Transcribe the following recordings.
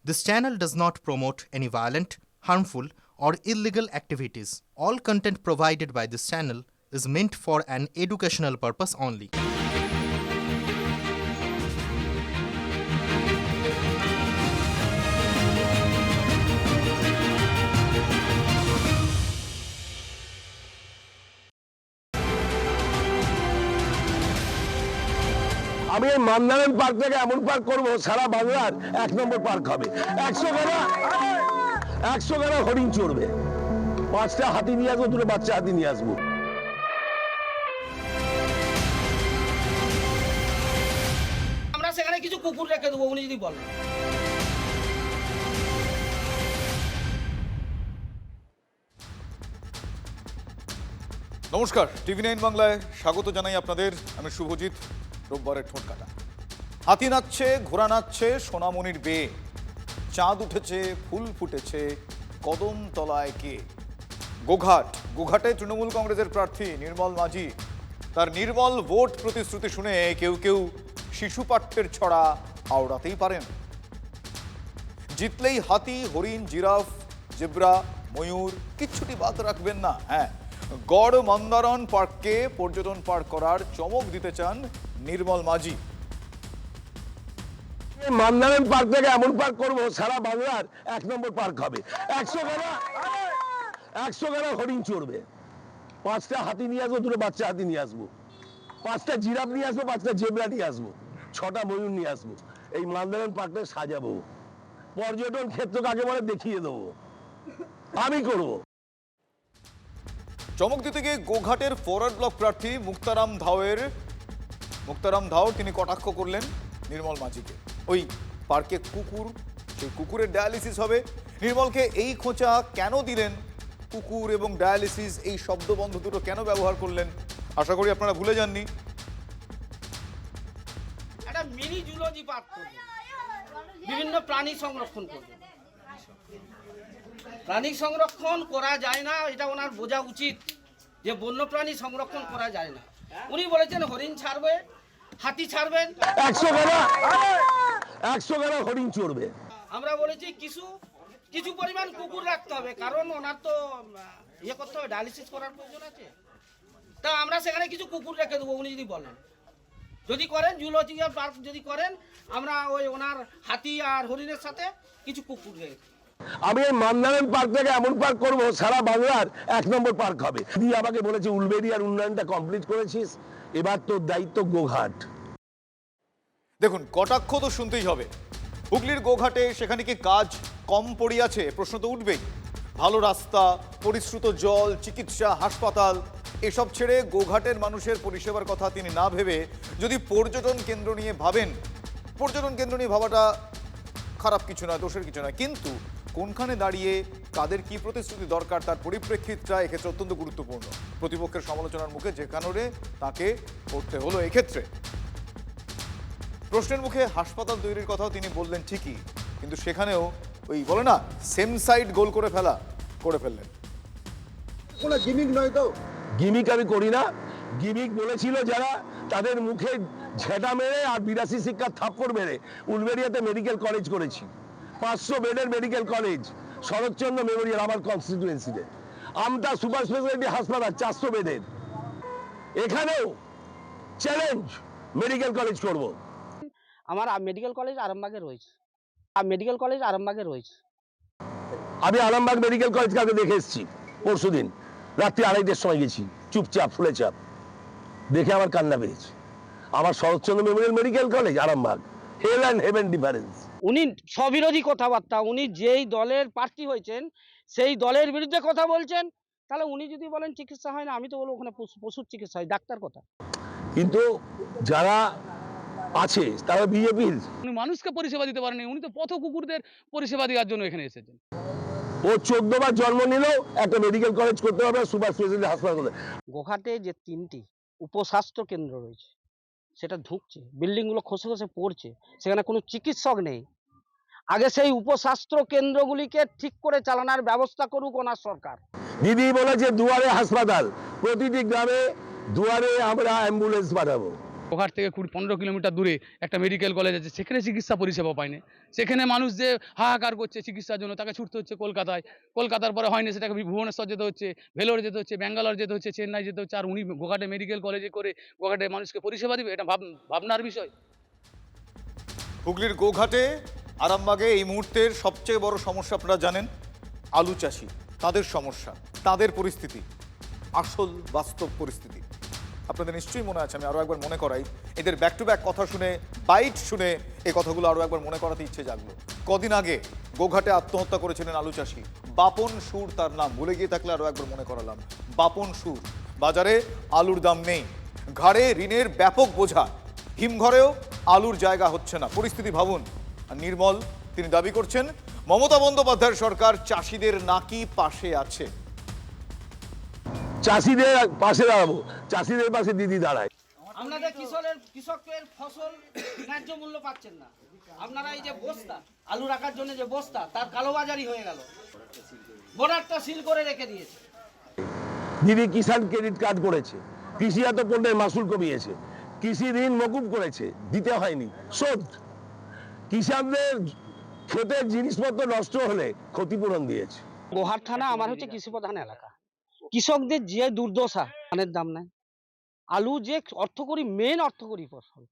This channel does not promote any violent, harmful, or illegal activities. All content provided by this channel is meant for an educational purpose only. আমি এই মান্দারাম park থেকে এমন park করবো সারা বাংলার 1 নম্বর park হবে। 100 গানা হরিণ চড়বে, 5টা হাতি নিয়ে আসবো, 2টো বাচ্চা হাতি নিয়ে আসবো। আমরা সেখানে কিছু কুকুর রেখে দেবো, উনি যদি বলেন। নমস্কার, টিভি9 বাংলায় স্বাগত জানাই আপনাদের। আমি শুভজিৎ। রোববারের ঠোঁট কাটা, হাতি নাচছে, ঘোড়া নাচছে সোনামণির বেয়ে, চাঁদ উঠেছে, ফুল ফুটেছে, কদম তলায় কে। গোঘাটে তৃণমূল কংগ্রেসের প্রার্থী নির্মল মাঝি তার নির্মল ভোট প্রতিশ্রুতি শুনে কেউ কেউ শিশু পাঠ্যের ছড়া আওড়াতেই পারেন। জিতলেই হাতি, হরিণ, জিরাফ, জেব্রা, ময়ূর কিচ্ছুটি বাদ রাখবেন না। হ্যাঁ, গড় মন্দারণ পার্ককে পর্যটন পার্ক করার চমক দিতে চান নির্মল মাঝি। মান্দারাম পার্ক থেকে এমন পার্ক করবো সারা বাংলার 1 নম্বর পার্ক হবে। 100 গানা হরিণ চড়বে, 5টা হাতি নিয়ে আসবো, 2টো বাচ্চা হাতি নিয়ে আসবো, 5টা জিরাফ নিয়ে আসবো, 5টা জেব্রা নিয়ে আসবো, 6টা ময়ূর নিয়ে আসবো। এই মান্দারাম পার্কটা সাজাবো, পর্যটন ক্ষেত্র কাকে বলে দেখিয়ে দেবো, আমি করবো। চমক দিতে গিয়ে গোঘাটের ফরওয়ার্ড ব্লক প্রার্থী মুক্তারাম ধাও তিনি কটাক্ষ করলেন নির্মল মাঝিকে। ওই পার্কে কুকুর, সেই কুকুরের ডায়ালিসিস হবে। নির্মলকে এই খোঁচা কেন দিলেন, কুকুর এবং ডায়ালিসিস এই শব্দবন্ধ দুটো কেন ব্যবহার করলেন, আশা করি আপনারা ভুলে যাননি। একটা মিনি জুলজি পার্ক করবেন, বিভিন্ন প্রাণী সংরক্ষণ করবেন। প্রাণী সংরক্ষণ করা যায় না, এটা ওনার বোঝা উচিত যে বন্যপ্রাণী সংরক্ষণ করা যায় না। উনি বলেছেন হরিণ ছাড়বে, হাতি ছাড়বেন, 100 গানা হরিণ চড়বে। আমরা বলেছি কিছু পরিমাণ কুকুর রাখতে হবে, কারণ ওনার তো করতে হবে, ডায়ালিসিস করার প্রয়োজন আছে। তা আমরা সেখানে কিছু কুকুর রেখে দেবো, উনি যদি বলেন। যদি করেন জুলজিক্যাল পার্ক যদি করেন, আমরা ওই ওনার হাতি আর হরিণের সাথে কিছু কুকুর রেখে। আমি এই মান্দারাম পার্ক থেকে এমন পার্ক করবো সারা বাংলার 1 নম্বর পার্ক হবে। দিয়ে আমাকে বলেছে উলবেড়িয়ার উন্নয়নটা কমপ্লিট করেছিস, এবার তোর দায়িত্ব গোঘাট। দেখুন, কটাক্ষ তো শুনতেই হবে। হুগলির গোঘাটে সেখানে কি কাজ কম পড়িয়াছে, প্রশ্ন তো উঠবেই। ভালো রাস্তা, পরিশ্রুত জল, চিকিৎসা, হাসপাতাল এসব ছেড়ে গোঘাটের মানুষের পরিষেবার কথা তিনি না ভেবে যদি পর্যটন কেন্দ্র নিয়ে ভাবেন, পর্যটন কেন্দ্র নিয়ে ভাবাটা খারাপ কিছু নয়, দোষের কিছু নয়, কিন্তু কোনখানে দাঁড়িয়ে কাদের কি প্রতিশ্রুতি দরকার তার পরিপ্রেক্ষিতটা এক্ষেত্রে অত্যন্ত গুরুত্বপূর্ণ। প্রতিপক্ষের সমালোচনার মুখে যে কারণে তাকে করতে হলো এক্ষেত্রে। প্রশ্নের মুখে হাসপাতাল তৈরির কথাও তিনি বললেন ঠিকই, কিন্তু সেখানেও ওই বলে না সেম সাইড গোল করে ফেললেন। কোনো গিমিক নয় তো, গিমিক আমি করি না। গিমিক বলেছিল যারা, তাদের মুখে ঝেঁটা মেরে আর 82 শিক্ষার থাপ্পড় মেরে উলবেড়িয়াতে মেডিকেল কলেজ করেছি, 500 বেডের মেডিকেল কলেজ, শরৎচন্দ্র মেমোরিয়াল আমার কনস্টিটিউয়েন্সিতে। আমতা সুপার স্পেশালিটি হাসপাতাল 400 বেডের, এখানেও চ্যালেঞ্জ মেডিকেল কলেজ করব। আমার মেডিকেল কলেজ আরামবাগে রয়েছে, আমি আরামবাগ মেডিকেল কলেজ কালকে দেখে এসেছি, পরশুদিন রাত্রি 2:30টার সময় গেছি, চুপচাপ ফুলে চাপ, দেখে আমার কান্না পেয়েছে। আমার Saratchandra memorial medical college Arambagh, hell and heaven difference. উনি স্ববিরোধী কথাবার্তা, উনি যেই দলের প্রার্থী হয়েছেন সেই দলের বিরুদ্ধে কথা বলছেন। তাহলে উনি যদি বলেন চিকিৎসা হয় না, আমি তো বলবো ওখানে পশুর চিকিৎসা হয়, ডাক্তার কথা। কিন্তু যারা আছে তারা বিজেপির। উনি মানুষকে পরিষেবা দিতে পারেনি, উনি তো পথ কুকুরদের পরিষেবা দেওয়ার জন্য এখানে এসেছেন। ও 14 বার জন্ম নিলেও একটা মেডিকেল কলেজ করতে হবে, সুপার স্পেশালিটি হাসপাতাল। গোঘাটে যে 3টি উপস্বাস্থ্য কেন্দ্র রয়েছে সেটা ঢুকছে, বিল্ডিংগুলো খসে খসে পড়ছে, সেখানে কোনো চিকিৎসক নেই। আগে সেই উপস্বাস্থ্য কেন্দ্রগুলিকে ঠিক করে চালানোর ব্যবস্থা করুক ওনার সরকার। দিদি বলেছে দুয়ারে হাসপাতাল, প্রতিটি গ্রামে দুয়ারে আমরা অ্যাম্বুলেন্স পাঠাবো। গোঘাট থেকে 15 কিলোমিটার দূরে একটা মেডিকেল কলেজ আছে, সেখানে চিকিৎসা পরিষেবা পায়নি। সেখানে মানুষ যে হাহাকার করছে চিকিৎসার জন্য, তাকে ছুটতে হচ্ছে কলকাতায়। কলকাতার পরে হয়নি, সেটাকে ভুবনেশ্বর যেতে হচ্ছে, ভেলোর যেতে হচ্ছে, ব্যাঙ্গালোর যেতে হচ্ছে, চেন্নাই যেতে হচ্ছে। আর উনি গোঘাটে মেডিকেল কলেজে করে গোঘাটে মানুষকে পরিষেবা দিবে, এটা ভাবনার বিষয়। হুগলির গোঘাটে আরামবাগে এই মুহূর্তের সবচেয়ে বড় সমস্যা আপনারা জানেন, আলু চাষি, তাদের সমস্যা, তাদের পরিস্থিতি, আসল বাস্তব পরিস্থিতি। আপনাদের নিশ্চয়ই মনে আছে, আমি আরও একবার মনে করাই, এদের ব্যাক টু ব্যাক কথা শুনে, বাইট শুনে এই কথাগুলো আরও একবার মনে করাতে ইচ্ছে জাগলো। কদিন আগে গোঘাটে আত্মহত্যা করেছিলেন আলু চাষি বাপন সুর, তার নাম ভুলে গিয়ে থাকলে আরও একবার মনে করালাম। বাপন সুর। বাজারে আলুর দাম নেই, ঘাড়ে ঋণের ব্যাপক বোঝা, হিমঘরেও আলুর জায়গা হচ্ছে না। পরিস্থিতি ভাবুন। আর নির্মল তিনি দাবি করছেন মমতা বন্দ্যোপাধ্যায়ের সরকার চাষিদের নাকি পাশে আছে। চাষিদের পাশে দাঁড়াবো, চাষিদের পাশে দিদি দাঁড়ায়। আপনাদের কৃষকের ফসল ন্যায্য মূল্য পাচ্ছেন না। আপনারা এই যে বস্তা আলু রাখার জন্য যে বস্তা, তার কালোবাজারি হয়ে গেল, বর্ডারটা সিল করে রেখে দিয়েছে। দিদি কিষাণ ক্রেডিট কার্ড করেছে, কৃষিজাত পণ্যের মাসুল কমিয়েছে, কৃষি ঋণ মকুব করেছে, দিতে হয়নি শোধ। কিষাণদের ক্ষেতের জিনিসপত্র নষ্ট হলে ক্ষতিপূরণ দিয়েছে। গোহাট থানা আমার হচ্ছে কৃষি প্রধান এলাকা। কৃষকদের যে দুর্দশা, ধানের দাম নাই, আলু যে অর্থকরী মেন অর্থকরী ফসল,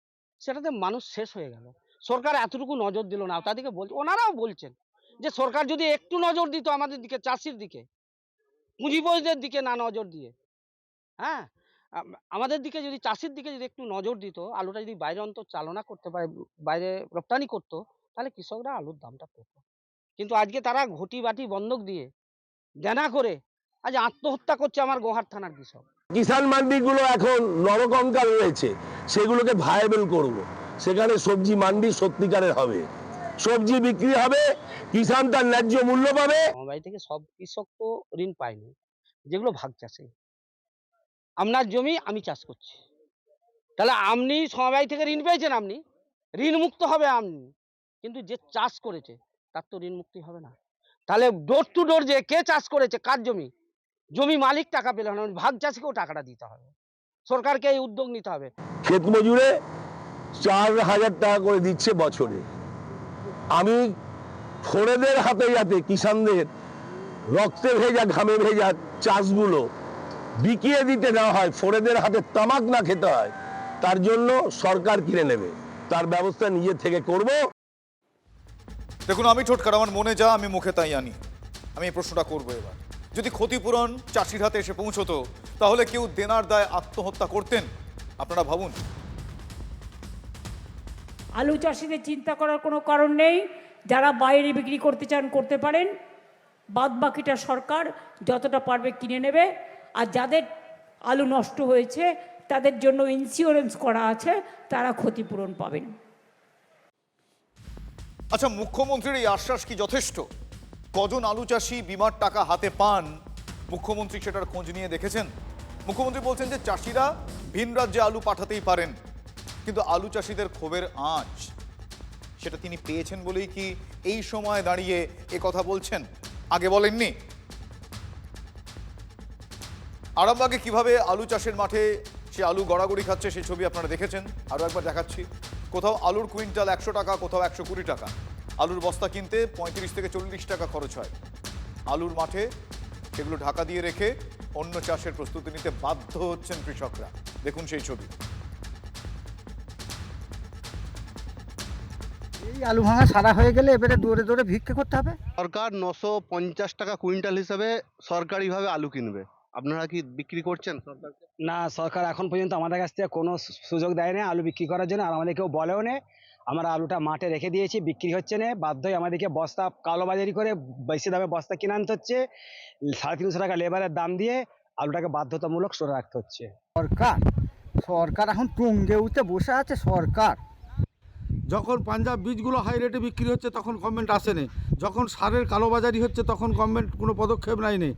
সেটাতে মানুষ শেষ হয়ে গেল। সরকার এতটুকু নজর দিল না। তাদেরকে বলছে, ওনারাও বলছেন যে সরকার যদি একটু নজর দিত আমাদের দিকে, চাষির দিকে, পুঁজিপতিদের দিকে না নজর দিয়ে, হ্যাঁ, আমাদের দিকে যদি, চাষির দিকে যদি একটু নজর দিত, আলুটা যদি বাইরে অন্তত চালনা করতে পারে, বাইরে রপ্তানি করতো, তাহলে কৃষকরা আলুর দামটা পেত। কিন্তু আজকে তারা ঘটি বাটি বন্ধক দিয়ে, দেনা করে আজ আত্মহত্যা করছে আমার গোহাট থানার কৃষক। কিষাণ মান্ডিগুলো এখন নরকঙ্কাল রয়েছে, সেগুলোকে ভায়াবল করব। সেখানে সবজি মান্ডি সত্যিকারের হবে, সবজি বিক্রি হবে, কিষাণ তার ন্যায্য মূল্য পাবে। সমবায় থেকে সব কৃষক তো ঋণ পায়নি, যেগুলো ভাগ চাষে, আপনার জমি আমি চাষ করছি, তাহলে আপনি সমবায় থেকে ঋণ পেয়েছেন, আপনি ঋণ মুক্ত হবে আপনি, কিন্তু যে চাষ করেছে তার তো ঋণ মুক্তি হবে না। তাহলে ডোর টু ডোর যে কে চাষ করেছে, কার জমি, জমি মালিক টাকা পেল না, ভাগ চাষিকেও টাকাটা দিতে হবে। সরকারকে এই উদ্যোগ নিতে হবে। ক্ষেত মজুরে 4,000 টাকা করে দিচ্ছে বছরে। আমি ফোরেদের হাতে যাতে কিষাণদের রক্তে ভেজা ঘামে ভেজা চাষগুলো বিকিয়ে দিতে না হয়, ফোরেদের হাতে তামাক না খেতে হয়, তার জন্য সরকার কিনে নেবে, তার ব্যবস্থা নিজে থেকে করব। দেখুন, আমি ঠোটকার, আমার মনে যা আমি মুখে তাই আনি। আমি এই প্রশ্নটা করবো এবার, যদি ক্ষতিপূরণ চাষির হাতে এসে পৌঁছতো, তাহলে কেউ দেনার দায় আত্মহত্যা করতেন? আপনারা ভাবুন। আলু চাষিদের চিন্তা করার কোনো কারণ নেই। যারা বাইরে বিক্রি করতে চান করতে পারেন, বাদ বাকিটা সরকার যতটা পারবে কিনে নেবে। আর যাদের আলু নষ্ট হয়েছে তাদের জন্য ইন্স্যুরেন্স করা আছে, তারা ক্ষতিপূরণ পাবেন। আচ্ছা, মুখ্যমন্ত্রীর এই আশ্বাস কি যথেষ্ট? কজন আলু চাষি বিমার টাকা হাতে পান, মুখ্যমন্ত্রী সেটার খোঁজ নিয়ে দেখেছেন? মুখ্যমন্ত্রী বলছেন যে চাষিরা ভিন রাজ্যে আলু পাঠাতেই পারেন, কিন্তু আলু চাষিদের ক্ষোভের আঁচ সেটা তিনি পেয়েছেন বলেই কি এই সময় দাঁড়িয়ে এ কথা বলছেন? আগে বলেননি? আরামবাগে কিভাবে আলু চাষের মাঠে সে আলু গড়াগড়ি খাচ্ছে সেই ছবি আপনারা দেখেছেন, আরও একবার দেখাচ্ছি। কোথাও আলুর কুইন্টাল 100 টাকা, কোথাও 120 টাকা। আলুর বস্তা কিনতে 35 থেকে 40 টাকা খরচ হয়। আলুর মাঠে সেগুলো ঢাকা দিয়ে রেখে অন্য চাষের প্রস্তুতি নিতে বাধ্য হচ্ছেন কৃষকরা। দেখুন সেই ছবি। এই আলু ভাঙা সারা হয়ে গেলে এবারে দৌড়ে দৌড়ে ভিক্ষা করতে হবে। সরকার 950 টাকা কুইন্টাল হিসাবে সরকারিভাবে আলু কিনবে, আপনারা কি বিক্রি করছেন সরকারকে? না, সরকার এখন পর্যন্ত আমাদের কাছ থেকে কোনো সুযোগ দেয় না আলু বিক্রি করার জন্য, আর আমাদের কেউ বলেও না। আমরা আলুটা মাঠে রেখে দিয়েছি, বিক্রি হচ্ছে না, বাধ্য হয়ে আমাদেরকে বস্তা কালোবাজারি করে বেশি দামে বস্তা কিনে আনতে হচ্ছে। 350 টাকা লেবারের দাম দিয়ে আলুটাকে বাধ্যতামূলক স্টোরে রাখতে হচ্ছে। সরকার এখন টঙ্গে উঠে বসে আছে। সরকার যখন পাঞ্জাব বীজগুলো হাই রেটে বিক্রি হচ্ছে তখন গভর্নমেন্ট আসেনি, যখন সারের কালোবাজারি হচ্ছে তখন গভর্নমেন্ট কোনো পদক্ষেপ নেয়নি।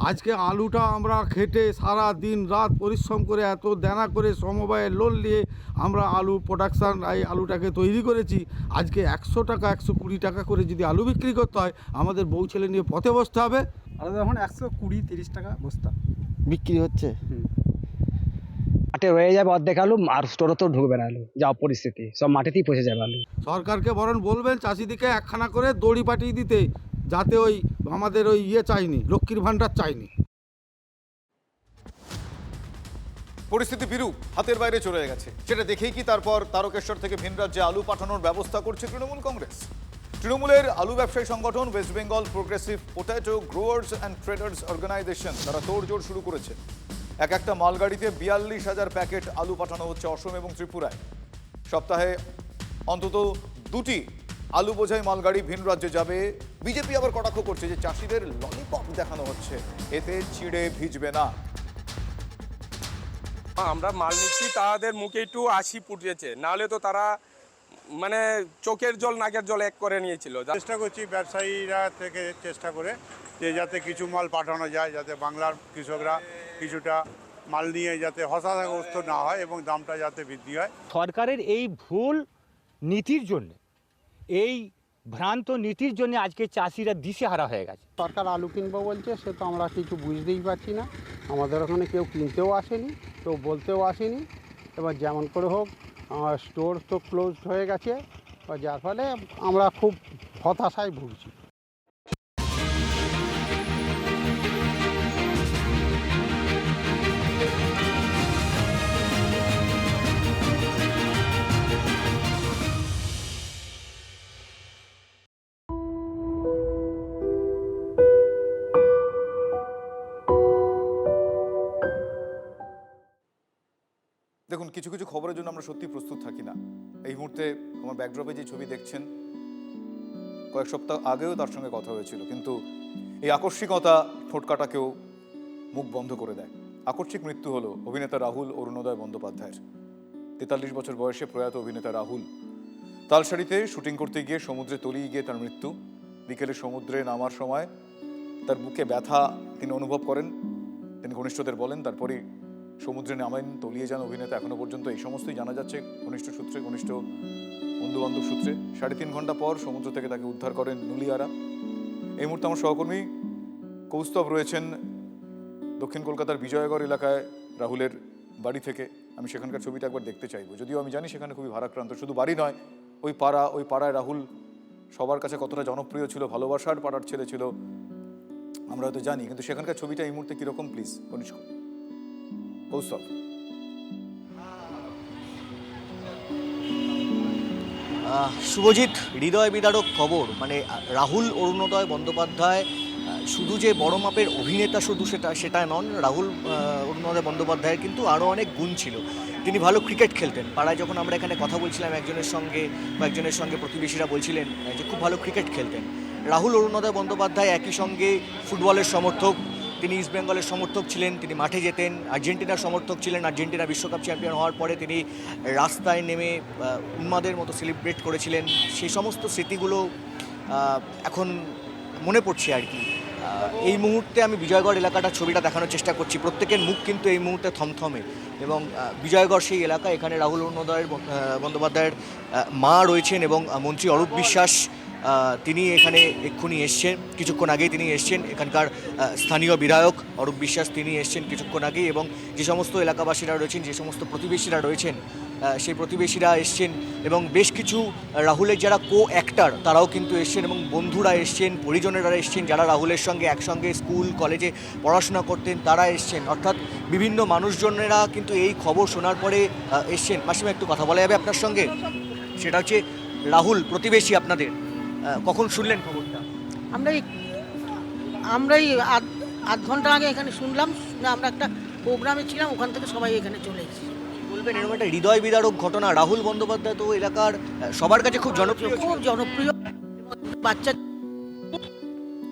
আজকে আলুটা আমরা খেটে সারা দিন রাত পরিশ্রম করে এত দেনা করে সমবায়ের লোন নিয়ে আমরা আলু প্রোডাকশান এই আলুটাকে তৈরি করেছি। আজকে 100 টাকা 120 টাকা করে যদি আলু বিক্রি করতে হয়, আমাদের বউ ছেলে নিয়ে পথে বসতে হবে। আলু এখন 120-30 টাকা বস্তা বিক্রি হচ্ছে। মাঠে রয়ে যাবে অর্ধেক আলু, আর স্টোরে তো ঢুকবে না আলু, যা পরিস্থিতি সব মাঠেতেই পচে যাবে আলু। সরকারকে বরং বলবেন চাষিদিকে একখানা করে দড়ি পাঠিয়ে দিতে, যাতে ওই আমাদের ওই চাইনি, লক্ষ্মীর ভাণ্ডার চাইনি। পরিস্থিতি বিরূপ, হাতের বাইরে চলে গেছে। সেটা দেখেই কি তারপর তারকেশ্বর থেকে ভিন রাজ্যে আলু পাঠানোর ব্যবস্থা করছে তৃণমূল কংগ্রেস? তৃণমূলের আলু ব্যবসায়ী সংগঠন west Bengal progressive potato growers and traders organisation তারা তোড়জোড় শুরু করেছে। একটা মালগাড়িতে 42,000 প্যাকেট আলু পাঠানো হচ্ছে অসম এবং ত্রিপুরায়। সপ্তাহে অন্তত 2টি আলু বোঝাই মালগাড়ি ভিন রাজ্যে যাবে। বিজেপি আবার কটাক্ষ করছে যে চাষিদের ললিপপ দেখানো হচ্ছে, এতে চিড়ে ভিজবে না। আমরা মাল নিচ্ছি, তাদের মুখে একটু হাসি ফুটেছে, নাহলে তো তারা মানে চোখের জল নাকের জল এক করে নিয়েছিল। চেষ্টা করছি ব্যবসায়ীরা থেকে চেষ্টা করে যে যাতে কিছু মাল পাঠানো যায়, যাতে বাংলার কৃষকরা কিছুটা মাল নিয়ে যাতে হতাশাগ্রস্ত না হয় এবং দামটা যাতে বৃদ্ধি হয়। সরকারের এই ভুল নীতির জন্য, এই ভ্রান্ত নীতির জন্য আজকে চাষিরা দিশেহারা হয়ে গেছে। সরকার আলু কিনবো বলছে, সে তো আমরা কিছু বুঝতেই পারছি না। আমাদের ওখানে কেউ কিনতেও আসেনি, কেউ বলতেও আসেনি। এবার যেমন করে হোক আমার স্টোর তো ক্লোজড হয়ে গেছে, যার ফলে আমরা খুব হতাশায় ভুগছি। দেখুন, কিছু কিছু খবরের জন্য আমরা সত্যি প্রস্তুত থাকি না। এই মুহূর্তে আমার ব্যাকড্রপে যে ছবি দেখছেন, কয়েক সপ্তাহ আগেও তার সঙ্গে কথা হয়েছিল, কিন্তু এই আকস্মিকতা ঠোঁটকাটাকেও মুখ বন্ধ করে দেয়। আকস্মিক মৃত্যু হলো অভিনেতা রাহুল অরুণোদয় বন্দ্যোপাধ্যায়ের। 43 বছর বয়সে প্রয়াত অভিনেতা রাহুল তালসারিতে শুটিং করতে গিয়ে সমুদ্রে তলিয়ে গিয়ে তার মৃত্যু। বিকেলে সমুদ্রে নামার সময় তার বুকে ব্যথা তিনি অনুভব করেন, তিনি ঘনিষ্ঠদের বলেন, তারপরে সমুদ্রে নামেন, তলিয়ে যান অভিনেতা। এখনো পর্যন্ত এই সমস্তই জানা যাচ্ছে ঘনিষ্ঠ সূত্রে, ঘনিষ্ঠ বন্ধুবান্ধব সূত্রে। 3.5 ঘন্টা পর সমুদ্র থেকে তাকে উদ্ধার করেন নুলিয়ারা। এই মুহূর্তে আমার সহকর্মী কৌস্তব রয়েছেন দক্ষিণ কলকাতার বিজয়গড় এলাকায় রাহুলের বাড়ি থেকে। আমি সেখানকার ছবিটা একবার দেখতে চাইবো, যদিও আমি জানি সেখানে খুবই ভারাক্রান্ত। শুধু বাড়ি নয়, ওই পাড়ায় রাহুল সবার কাছে কতটা জনপ্রিয় ছিল, ভালোবাসার পাড়ার ছেলে ছিল আমরা হয়তো জানি, কিন্তু সেখানকার ছবিটা এই মুহূর্তে কিরকম প্লিজ কনিষ্ঠ কৌস্তব। শুভজিৎ, হৃদয় বিদারক খবর। মানে রাহুল অরুণোদয় বন্দ্যোপাধ্যায় শুধু যে বড় মাপের অভিনেতা শুধু সেটা নন, রাহুল অরুণোদয় বন্দ্যোপাধ্যায়ের কিন্তু আরও অনেক গুণ ছিল। তিনি ভালো ক্রিকেট খেলতেন। পাড়ায় যখন আমরা এখানে কথা বলছিলাম কয়েকজনের সঙ্গে প্রতিবেশীরা বলছিলেন যে খুব ভালো ক্রিকেট খেলতেন। রাহুল অরুণোদয় বন্দ্যোপাধ্যায় একই সঙ্গে ফুটবলের সমর্থক, তিনি ইস্ট বেঙ্গলের সমর্থক ছিলেন, তিনি মাঠে যেতেন। আর্জেন্টিনার সমর্থক ছিলেন, আর্জেন্টিনা বিশ্বকাপ চ্যাম্পিয়ন হওয়ার পরে তিনি রাস্তায় নেমে উন্মাদের মতো সেলিব্রেট করেছিলেন। সেই সমস্ত স্মৃতিগুলো এখন মনে পড়ছে আর কি। এই মুহূর্তে আমি বিজয়গড় এলাকাটার ছবিটা দেখানোর চেষ্টা করছি। প্রত্যেকের মুখ কিন্তু এই মুহূর্তে থমথমে, এবং বিজয়গড় সেই এলাকা। এখানে রাহুল অরুণোদয় বন্দ্যোপাধ্যায়ের মা রয়েছেন এবং মন্ত্রী অরূপ বিশ্বাস, তিনি এখানে এক্ষুনি এসছেন, কিছুক্ষণ আগেই তিনি এসছেন। এখানকার স্থানীয় বিধায়ক অরূপ বিশ্বাস, তিনি এসছেন কিছুক্ষণ আগেই। এবং যে সমস্ত এলাকাবাসীরা রয়েছেন, যে সমস্ত প্রতিবেশীরা রয়েছেন, সেই প্রতিবেশীরা এসছেন। এবং বেশ কিছু রাহুলের যারা অ্যাক্টর তারাও কিন্তু এসছেন, এবং বন্ধুরা এসছেন, পরিজনেরা এসছেন, যারা রাহুলের সঙ্গে একসঙ্গে স্কুল কলেজে পড়াশোনা করতেন তারা এসছেন। অর্থাৎ বিভিন্ন মানুষজনেরা কিন্তু এই খবর শোনার পরে এসছেন। মাসিমা, একটু কথা বলা যাবে আপনার সঙ্গে? সেটা হচ্ছে রাহুল প্রতিবেশী আপনাদের, কখন শুনলেন খবরটা? আমরাই আধ ঘন্টা আগে এখানে শুনলাম। আমরা একটা প্রোগ্রামে ছিলাম, ওখান থেকে সবাই এখানে চলে এসেছি। বলবেন এরকম একটা হৃদয় বিদারক ঘটনা? রাহুল বন্দ্যোপাধ্যায় তো এলাকার সবার কাছে খুব জনপ্রিয় বাচ্চা।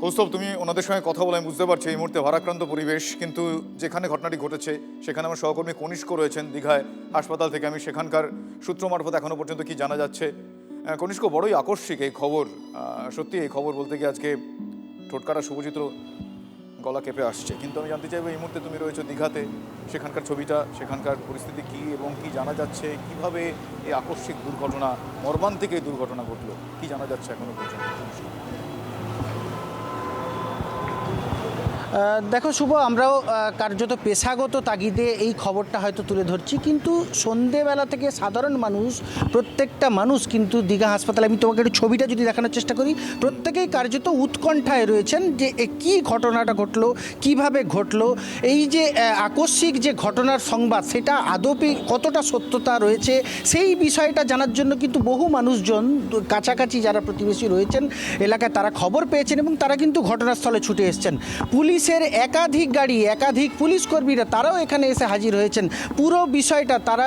কৌস্তব, তুমি ওনাদের সঙ্গে কথা বলে আমি বুঝতে পারছি এই মুহূর্তে ভারাক্রান্ত পরিবেশ। কিন্তু যেখানে ঘটনাটি ঘটেছে সেখানে আমার সহকর্মী কনিষ্ক রয়েছেন দীঘায় হাসপাতাল থেকে। আমি সেখানকার সূত্র মারফত এখনো পর্যন্ত কি জানা যাচ্ছে। কনিষ্ক, বড়ই আকস্মিক এই খবর। সত্যি এই খবর বলতে গিয়ে আজকে ঠোঁটকাটা শুভজিৎ গলা কেঁপে আসছে। কিন্তু আমি জানতে চাইবো এই মুহূর্তে তুমি রয়েছো দীঘাতে, সেখানকার ছবিটা, সেখানকার পরিস্থিতি কি এবং কি জানা যাচ্ছে, কিভাবে এই আকস্মিক দুর্ঘটনা, মর্মান্তিক এই দুর্ঘটনা ঘটলো, কি জানা যাচ্ছে এখনো পর্যন্ত? দেখো শুভ, আমরাও কার্যত পেশাগত তাগিদে এই খবরটা হয়তো তুলে ধরছি, কিন্তু সন্ধেবেলা থেকে সাধারণ মানুষ, প্রত্যেকটা মানুষ কিন্তু দীঘা হাসপাতালে, আমি তোমাকে একটু ছবিটা যদি দেখানোর চেষ্টা করি, প্রত্যেকেই কার্যত উৎকণ্ঠায় রয়েছেন যে কী ঘটনাটা ঘটলো, কিভাবে ঘটলো, এই যে আকস্মিক যে ঘটনার সংবাদ সেটা আদপে কতটা সত্যতা রয়েছে সেই বিষয়টা জানার জন্য কিন্তু বহু মানুষজন কাছাকাছি যারা প্রতিবেশী রয়েছেন এলাকায় তারা খবর পেয়েছেন এবং তারা কিন্তু ঘটনাস্থলে ছুটে এসেছেন। পুলিশের একাধিক গাড়ি, একাধিক পুলিশ কর্মীরা তারাও এখানে এসে হাজির হয়েছেন। পুরো বিষয়টা তারা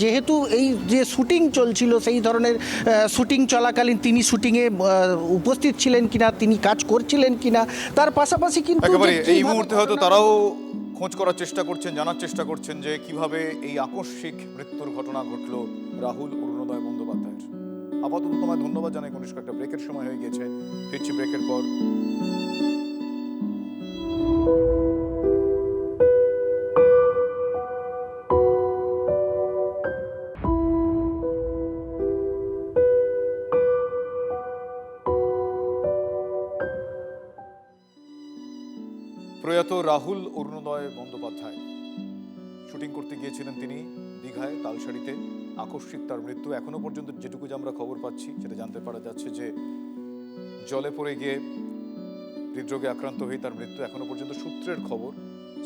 যেহেতু এই যে শুটিং চলছিল সেই ধরনের শুটিং চলাকালীন তিনি শুটিংয়ে উপস্থিত ছিলেন কিনা, তিনি কাজ করছিলেন কিনা, তার পাশাপাশি কিন্তু একেবারে এই মুহূর্তে হয়তো তারাও খোঁজ করার চেষ্টা করছেন, জানার চেষ্টা করছেন যে কিভাবে এই আকস্মিক মৃত্যুর ঘটনা ঘটল রাহুল অরুণোদয় বন্দ্যোপাধ্যায়ের। আপাতত তোমায় ধন্যবাদ জানাই কনিষ্ক, একটা ব্রেকের সময় হয়ে গিয়েছে, ফিরছি ব্রেকের পর। প্রয়াত রাহুল অরুণোদয় বন্দ্যোপাধ্যায় শুটিং করতে গিয়েছিলেন তিনি দীঘায় তালসারিতে, আকস্মিক তার মৃত্যু। এখনো পর্যন্ত যেটুকু যে আমরা খবর পাচ্ছি সেটা জানতে পারা যাচ্ছে যে জলে পড়ে গিয়ে হৃদরোগে আক্রান্ত হয়ে তার মৃত্যু। এখনো পর্যন্ত সূত্রের খবর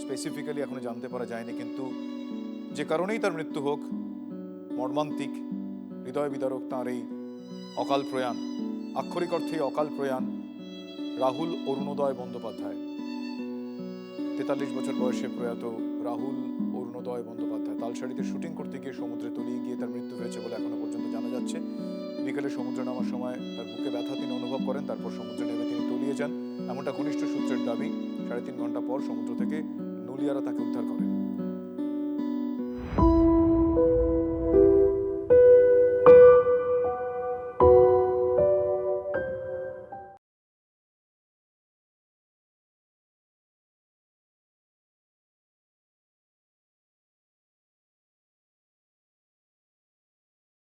স্পেসিফিক্যালি এখনো জানতে পারা যায়নি, কিন্তু যে কারণেই তার মৃত্যু হোক, মর্মান্তিক, হৃদয় বিদারক তাঁর এই অকাল প্রয়াণ, আক্ষরিক অর্থেই অকাল প্রয়াণ রাহুল অরুণোদয় বন্দ্যোপাধ্যায়। 43 বছর বয়সে প্রয়াত রাহুল অরুণোদয় বন্দ্যোপাধ্যায় তালসারিতে শুটিং করতে গিয়ে সমুদ্রে তলিয়ে গিয়ে তার মৃত্যু হয়েছে বলে এখনো পর্যন্ত জানা যাচ্ছে। বিকেলে সমুদ্রে নামার সময় তার বুকে ব্যথা তিনি অনুভব করেন, তারপর সমুদ্রে নেমে তিনি তলিয়ে যান, এমনটা ঘনিষ্ঠ সূত্রের দাবি। 3.5 ঘন্টা পর সমুদ্র থেকে নুলিয়ারা তাকে উদ্ধার করেন।